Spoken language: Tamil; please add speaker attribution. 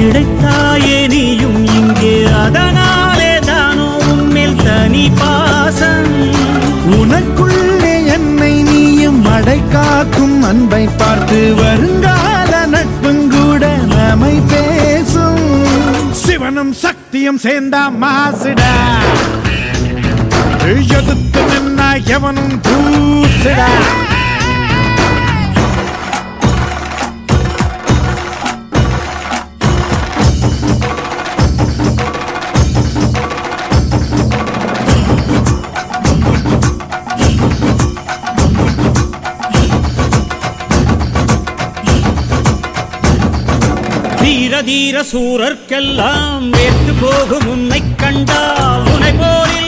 Speaker 1: கிடைத்தாயே நீயும் இங்கே அதனாலே தானோ உன்மேல் தனி பாசம்
Speaker 2: உனக்குள்ளே என்னை நீயும் அடைக்காக்கும் அன்பை பார்த்து வருங்கால நட்புங்கூட நம்மை பேசும் சிவனும் சக்தியும் சேர்ந்தா மாசுடா எதிர்த்து நின்னா எவனும் தூசுடா
Speaker 1: தீர தீர சூரர்க்கெல்லாம் வேத்து போகும் உன்னை கண்டால் உனை போரில்